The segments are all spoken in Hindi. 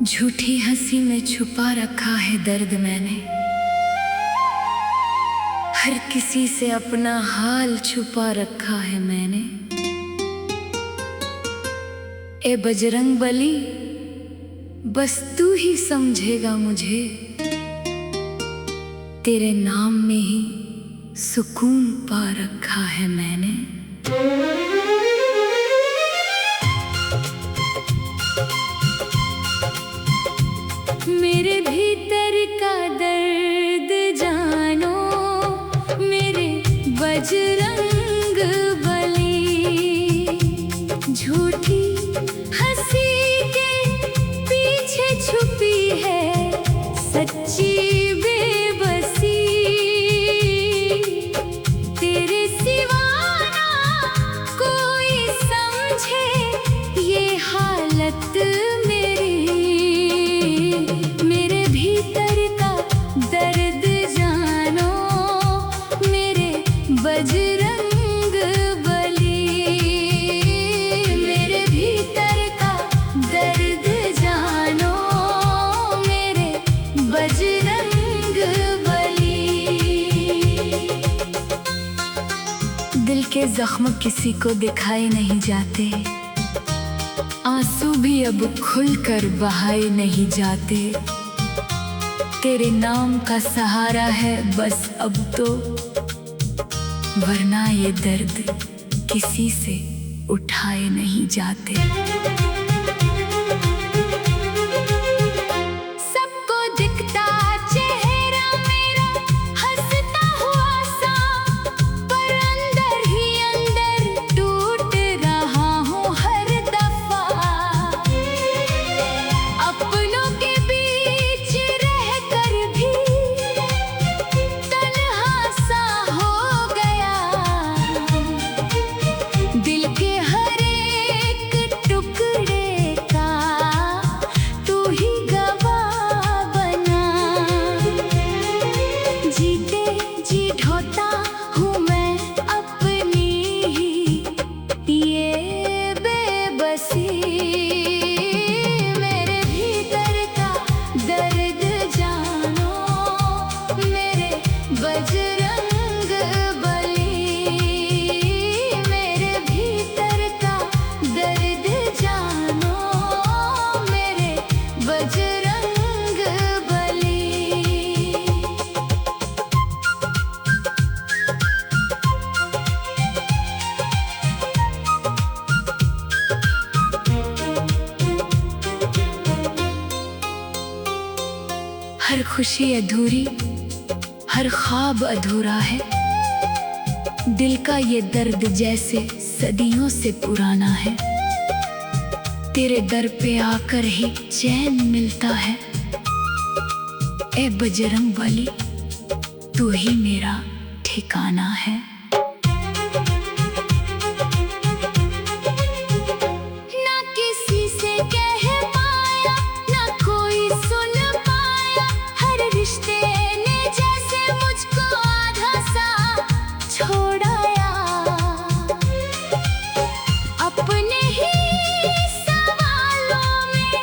झूठी हंसी में छुपा रखा है दर्द मैंने, हर किसी से अपना हाल छुपा रखा है मैंने। ए बजरंग बली, बस तू ही समझेगा मुझे, तेरे नाम में ही सुकून पा रखा है मैंने। मेरे भीतर का दर्द जानो मेरे बजरंग बली, झूठी हंसी के पीछे छुपी है सच्ची बेबसी। तेरे सिवा ना कोई समझे ये हालत मेरी, मेरे भीतर का दर्द जानो मेरे बजरंग बली। मेरे भीतर का दर्द जानो मेरे बजरंग बली। दिल के जख्म किसी को दिखाए नहीं जाते, आंसू भी अब खुलकर बहाए नहीं जाते। तेरे नाम का सहारा है बस अब तो, वरना ये दर्द किसी से उठाए नहीं जाते। सबको दिखता चेहरा मेरा हंसता हुआ सा, पर अंदर ही अंदर टूट रहा हूँ हर दफा। अपनों के बीच रहकर भी तन्हा सा हो गया, दिल के हर एक टुकड़े का तू ही गवाह बना। जीते जी ढोता हूँ मैं अपनी ही ये बेबसी। मेरे भीतर का दर्द जानो मेरे बजरंग बली। मेरे भीतर का दर्द जानो मेरे बजरंग बली। हर खुशी अधूरी, हर ख्वाब अधूरा है, दिल का ये दर्द जैसे सदियों से पुराना है। तेरे दर पे आकर ही चैन मिलता है, ए बजरंग बली तू ही मेरा ठिकाना है। ना किसी से कह पाया, ना कोई सुन पाया, हर रिश्ते ने जैसे मुझको आधा सा छोड़ाया। अपने ही सवालों में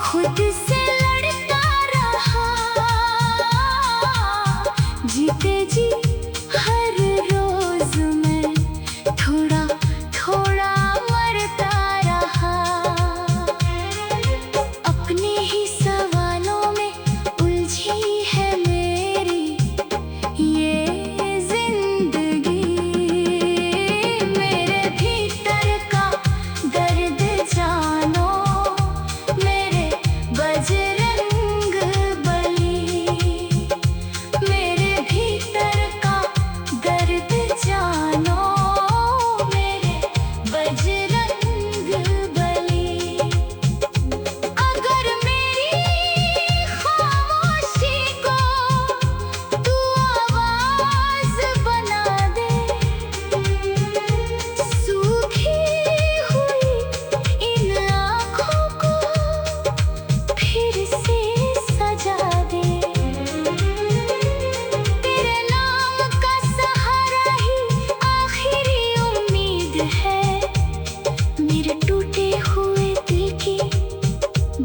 खुद से लड़ता रहा, जीते जी हर रोज में थोड़ा थोड़ा मरता रहा। अपने ही सवालों में उलझी है मेरी ये जिंदगी। मेरे भीतर का दर्द जानो मेरे बजरंग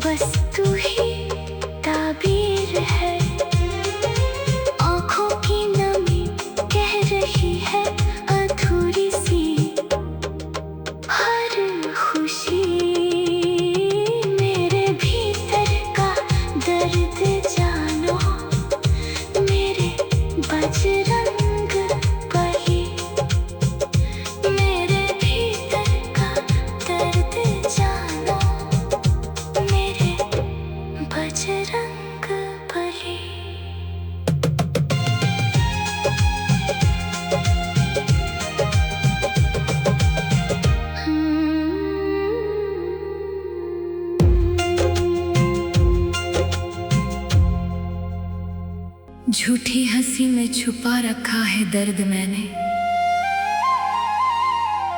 बस तू ही ताबीर है। आँखों की नमी कह रही है अधूरी सी हर खुशी। मेरे भीतर का दर्द जानो मेरे बजरंग बली। मेरे भीतर का दर्द जानो मेरे बजरंग बली। झूठी हंसी में छुपा रखा है दर्द मैंने।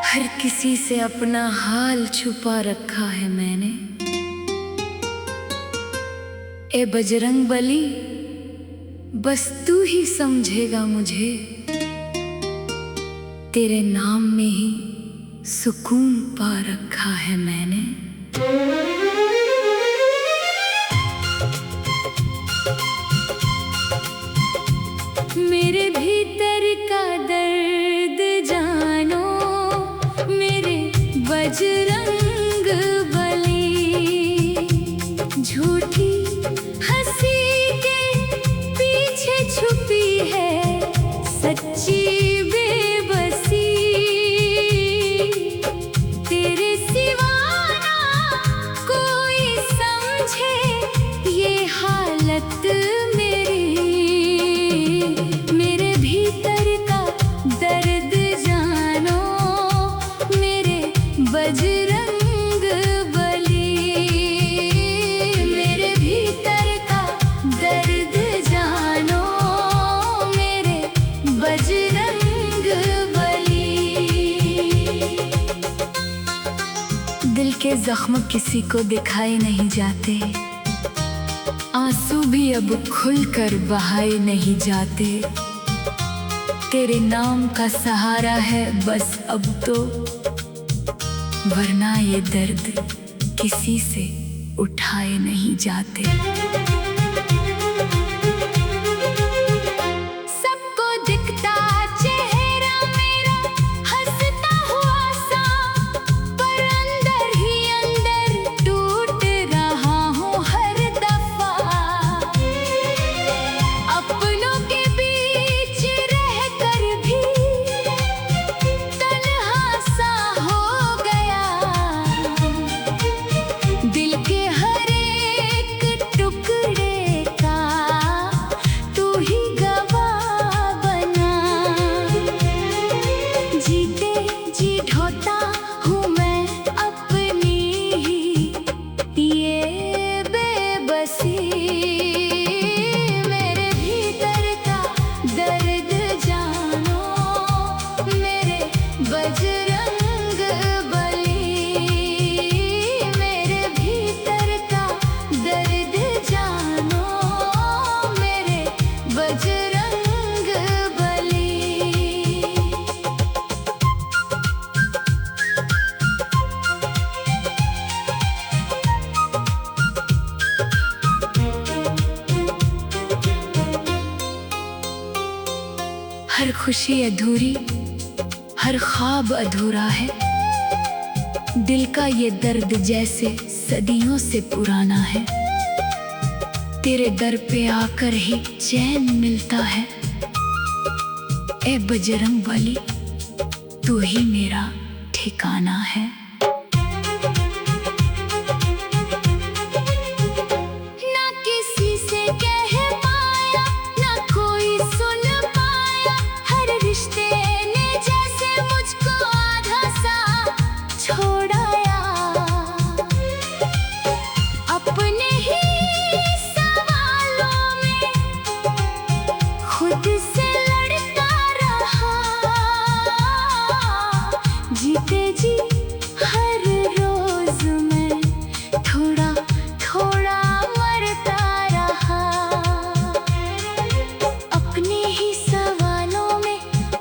हर किसी से अपना हाल छुपा रखा है मैंने। ए बजरंग बली, बस तू ही समझेगा मुझे। तेरे नाम में ही सुकून पा रखा है मैंने। मेरे भीतर का दर्द जानो मेरे बजरंग बली। झूठी हंसी के पीछे छुपी है सच्ची बेबसी। तेरे सिवा ना कोई समझे ये हालत मेरी। मेरे भीतर का दर्द जानो मेरे बजरंग बली। मेरे भीतर का दर्द जानो मेरे बजरंग बली। दिल के जख्म किसी को दिखाए नहीं जाते। आंसू भी अब खुलकर बहाए नहीं जाते। तेरे नाम का सहारा है बस अब तो, वरना ये दर्द किसी से उठाए नहीं जाते। सबको दिखता चेहरा मेरा हंसता हुआ सा, पर अंदर ही अंदर टूट रहा हूँ हर दफा। अपनों के बीच रहकर भी तन्हा सा हो गया। दिल के हर एक टुकड़े का तू ही गवाह बना। जीते जी ढोता हूँ मैं अपनी ही ये बेबसी। मेरे भीतर का दर्द जानो मेरे बजरंग बली। मेरे भीतर का दर्द जानो मेरे बजरंग बली। हर खुशी अधूरी, हर ख्वाब अधूरा है। दिल का ये दर्द जैसे सदियों से पुराना है। तेरे दर पे आकर ही चैन मिलता है। ए बजरंग बली, तू ही मेरा ठिकाना है। ना किसी से कह पाया, ना कोई सुन पाया। हर रिश्ते ने जैसे मुझको आधा सा छोड़ाया। अपने ही सवालों में खुद से लड़ता रहा। जीते जी हर रोज में थोड़ा थोड़ा मरता रहा। अपने ही सवालों में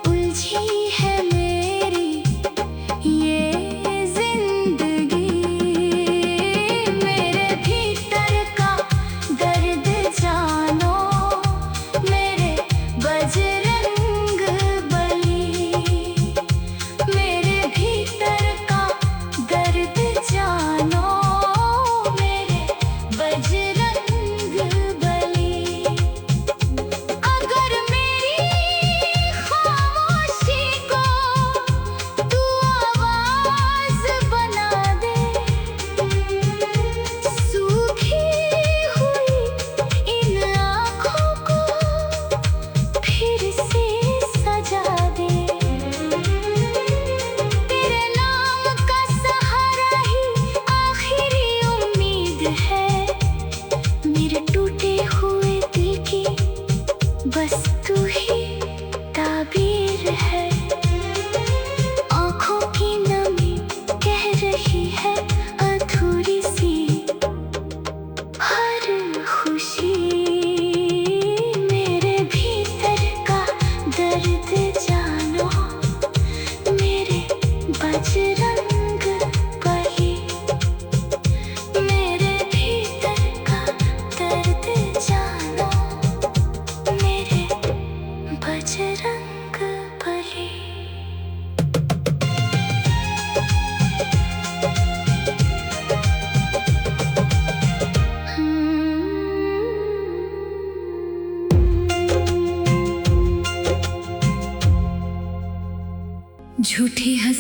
उलझी है मेरी ये जिंदगी। मेरे भीतर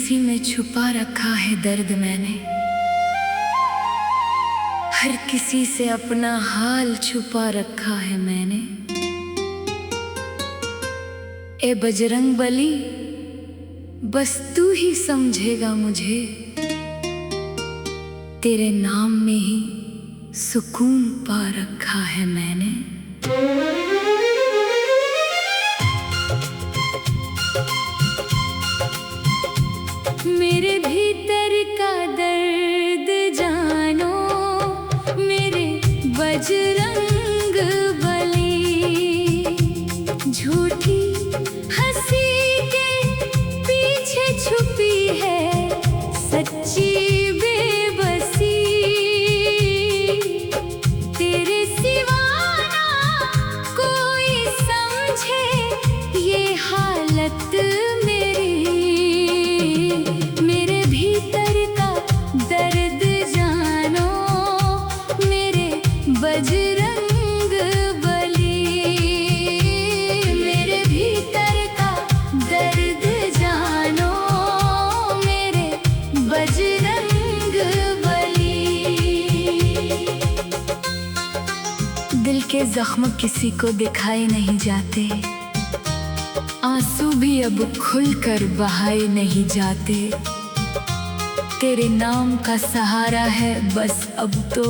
किसी में छुपा रखा है दर्द मैंने, हर किसी से अपना हाल छुपा रखा है मैंने। ए बजरंग बली, बस तू ही समझेगा मुझे, तेरे नाम में ही सुकून पा रखा है मैंने। मेरे भीतर का दर्द जानो मेरे बजरंग बली, झूठी हंसी के पीछे छुपी है सच्ची बेबसी। तेरे सिवा ना कोई समझे ये हालत मेरी, मेरे भीतर का दर्द जानो मेरे बजरंग बली। मेरे भीतर का दर्द जानो मेरे बजरंग बली। दिल के जख्म किसी को दिखाए नहीं जाते, आंसू भी अब खुलकर बहाए नहीं जाते। तेरे नाम का सहारा है बस अब तो,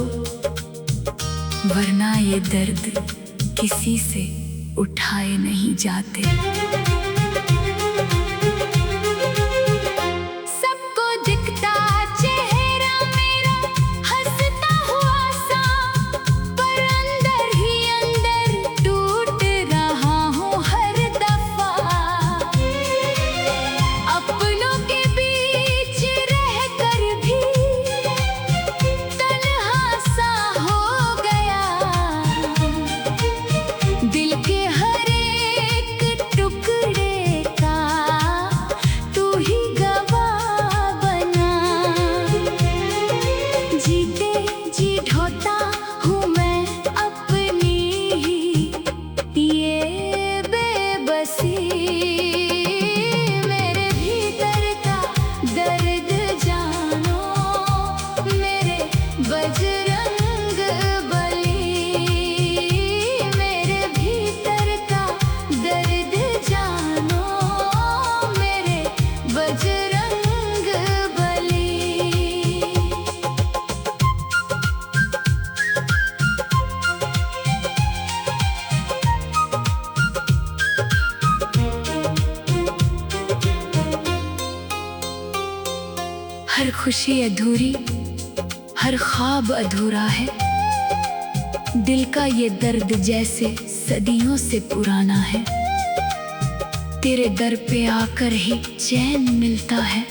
वरना ये दर्द किसी से उठाए नहीं जाते। सबको दिखता चेहरा मेरा हंसता हुआ सा, पर अंदर ही अंदर टूट रहा हूँ हर दफा। अपनों के बीच रहकर भी तन्हा सा हो गया, दिल के हर एक टुकड़े का तू ही गवाह बना। जीते जी ढोता हूँ मैं अपनी ही ये बेबसी। मेरे भीतर का दर्द जानो मेरे बजरंग बली। मेरे भीतर का दर्द जानो मेरे बजरंग बली। हर खुशी अधूरी, हर ख्वाब अधूरा है, दिल का ये दर्द जैसे सदियों से पुराना है। तेरे दर पे आकर ही चैन मिलता है,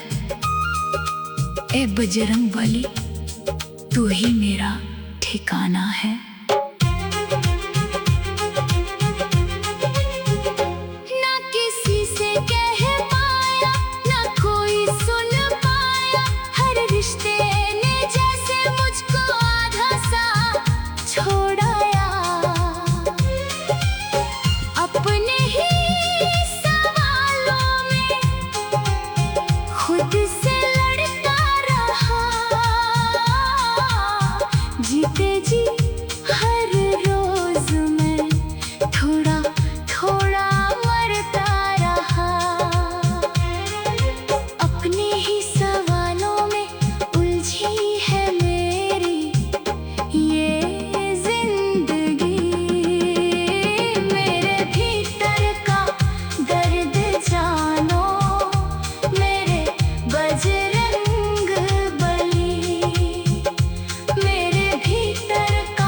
ए बजरंग बली तू ही मेरा ठिकाना है। ना किसी से कह पाया, ना कोई सुन पाया, हर रिश्ते ने जैसे मुझको आधा सा छोड़ाया। अपने ही सवालों में खुद से लड़ता रहा, जीते जी हर रोज में थोड़ा थोड़ा मरता रहा। अपने ही सवालों में उलझी है मेरी ये जिंदगी। मेरे भीतर का दर्द जानो मेरे बजरंग बली। मेरे भीतर का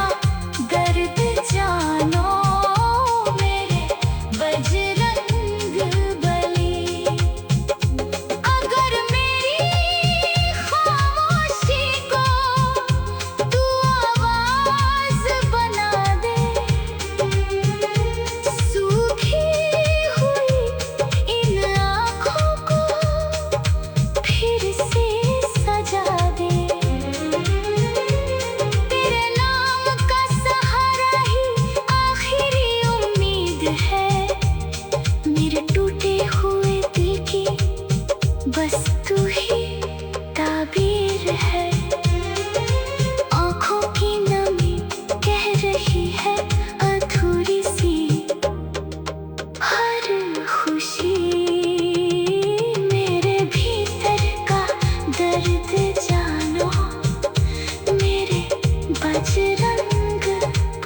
बजरंग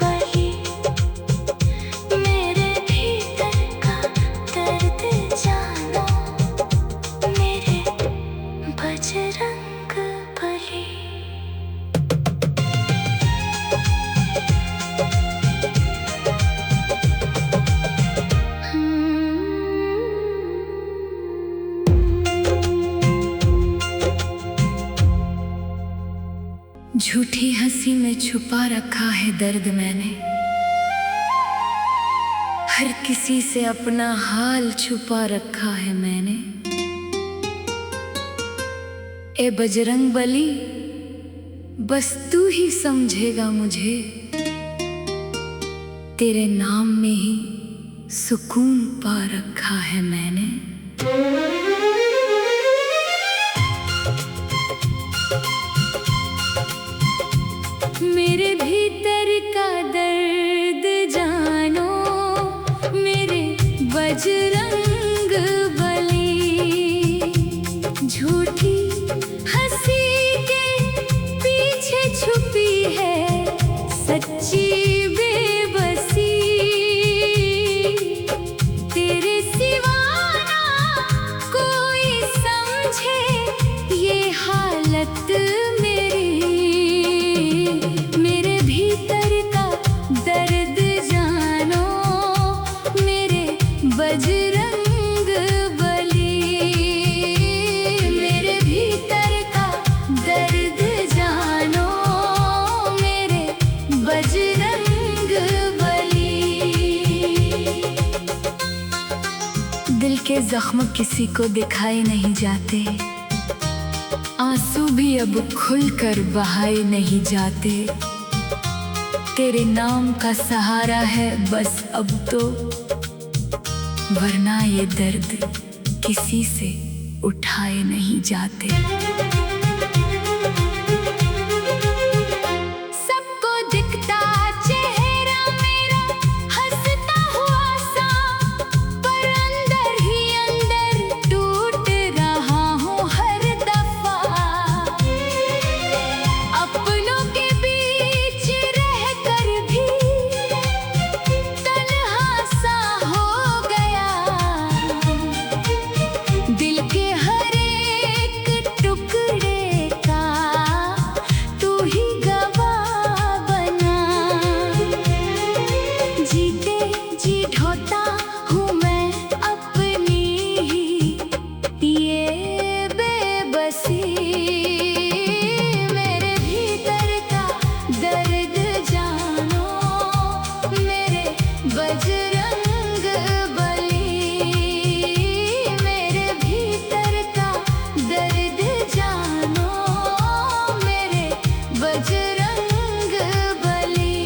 बली, मेरे भीतर का दर्द जानो, मेरे बजरंग बली। झूठी हंसी में छुपा रखा है दर्द मैंने, हर किसी से अपना हाल छुपा रखा है मैंने। ए बजरंग बली, बस तू ही समझेगा मुझे, तेरे नाम में ही सुकून पा रखा है मैंने। मेरे भीतर का दर्द जानो, मेरे बजरंग बली। झूठी हंसी के पीछे छुपी है सच्ची बेबसी, तेरे सिवा ना कोई समझे ये हालत मेरी। मेरे भीतर का दर्द जानो, मेरे बजरंग बली। मेरे भीतर का दर्द जानो, मेरे बजरंग बली। दिल के जख्म किसी को दिखाए नहीं जाते, आंसू भी अब खुलकर बहाए नहीं जाते। तेरे नाम का सहारा है बस अब तो, वरना ये दर्द किसी से उठाए नहीं जाते। सबको दिखता चेहरा मेरा हंसता हुआ सा, पर अंदर ही अंदर टूट रहा हूँ हर दफा। अपनों के बीच रहकर भी तन्हा सा हो गया, दिल के हर एक टुकड़े का तू ही गवाह बना। जीते जी ढोता हूँ मैं अपनी ही ये बेबसी। मेरे भीतर का दर्द जानो, मेरे बजरंग बली। मेरे भीतर का दर्द जानो, मेरे बजरंग बली।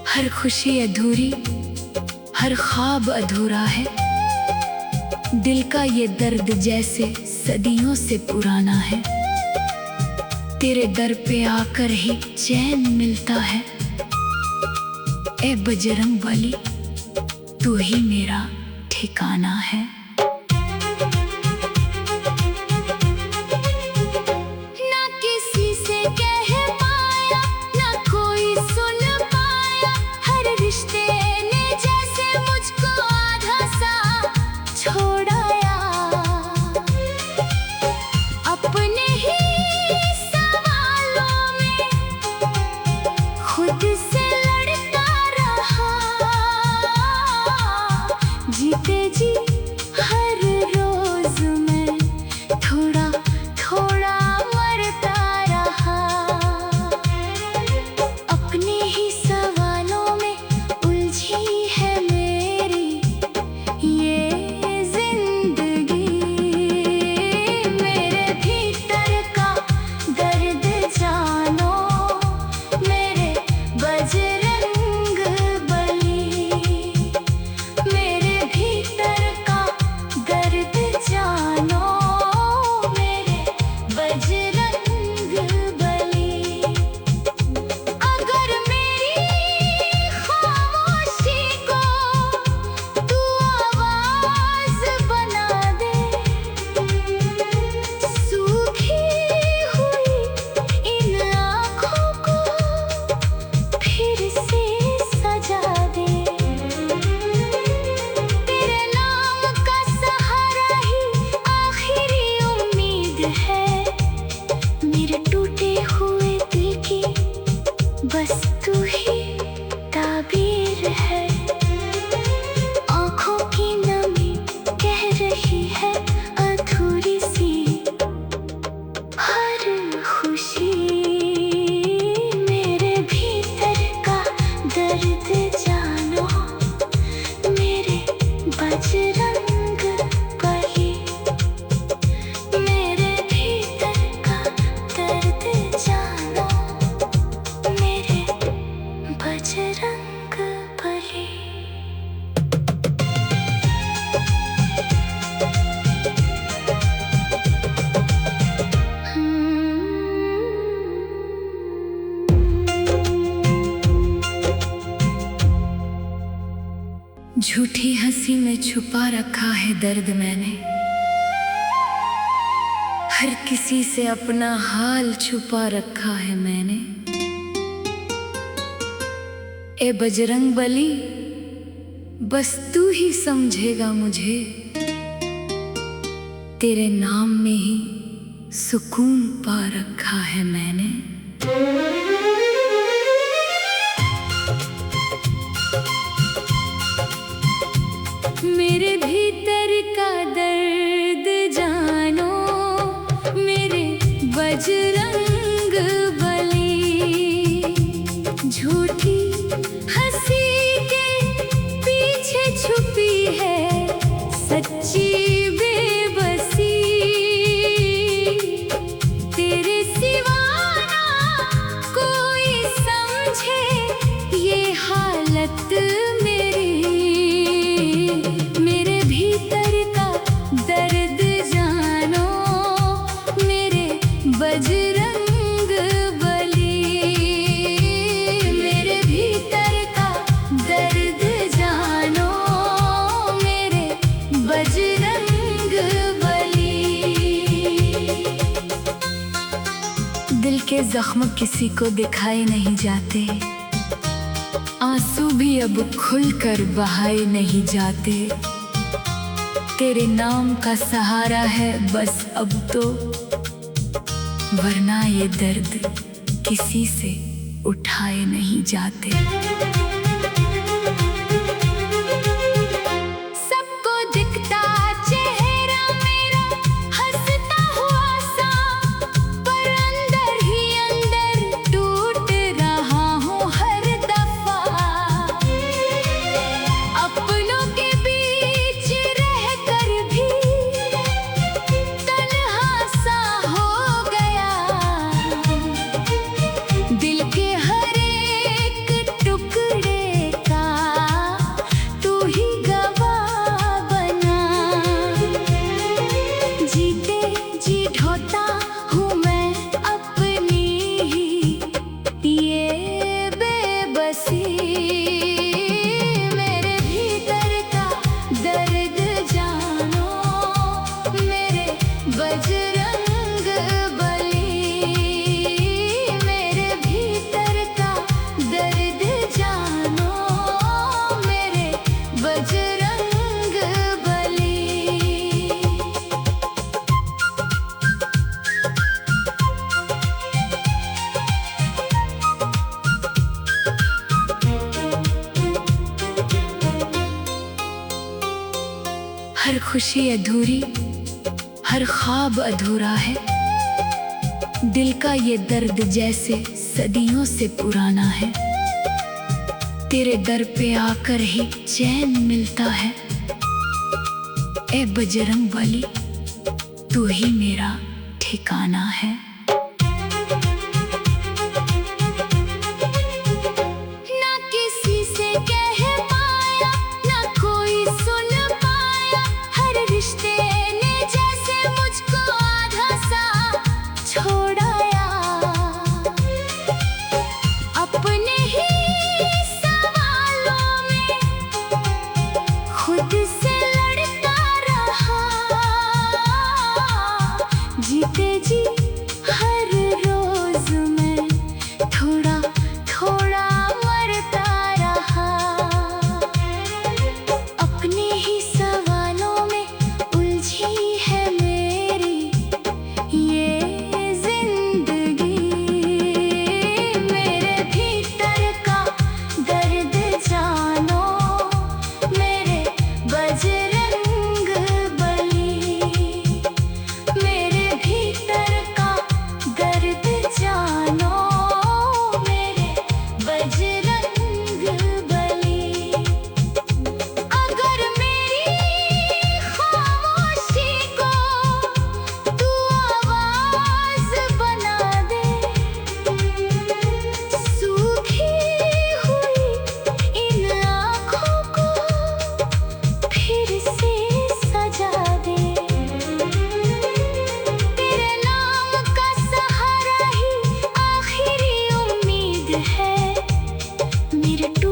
हर खुशी अधूरी, हर ख्वाब अधूरा है, दिल का ये दर्द जैसे सदियों से पुराना है। तेरे दर पे आकर ही चैन मिलता है, ए बजरंग बली तू ही मेरा ठिकाना है। ना किसी से कह पाया, ना कोई सुन पाया, हर रिश्ते ने जैसे मुझको आधा सा छोड़ाया। अपने ही सवालों में खुद से लड़ता रहा, जीते जी झूठी हंसी में छुपा रखा है दर्द मैंने, हर किसी से अपना हाल छुपा रखा है मैंने। ए बजरंग बली, बस तू ही समझेगा मुझे, तेरे नाम में ही सुकून पा रखा है मैंने। मेरे भीतर का दर्द जानो मेरे बजरंग बली, झूठी हंसी के पीछे छुपी है सच्ची बेबसी। तेरे सिवा ना कोई समझे ये हालत मेरी, मेरे भीतर का दर्द जानो मेरे बजरंग बली। मेरे भीतर का दर्द जानो मेरे बजरंग बली। दिल के जख्म किसी को दिखाए नहीं जाते, आंसू भी अब खुलकर बहाए नहीं जाते। तेरे नाम का सहारा है बस अब तो, वरना ये दर्द किसी से उठाए नहीं जाते। सबको दिखता चेहरा मेरा हंसता हुआ सा, पर अंदर ही अंदर टूट रहा हूँ हर दफा। अपनों के बीच रहकर भी तन्हा सा हो गया, दिल के हर एक टुकड़े का तू ही गवाह बना। जीते जी ढोता हूँ मैं अपनी ही ये बेबसी। मेरे भीतर का दर्द जानो मेरे बजरंग बली। मेरे भीतर का दर्द जानो मेरे बजरंग बली। हर खुशी अधूरी, हर ख्वाब अधूरा है, दिल का ये दर्द जैसे सदियों से पुराना है। तेरे दर पे आकर ही चैन मिलता है, ए बजरंग बली तू ही मेरा ठिकाना है। ना किसी से कह पाया, ना कोई सुन पाया, हर रिश्ते ने जैसे मुझको आधा सा छोड़ाया। अपने ही सवालों में खुद से लड़ता रहा, जीते जी मेरे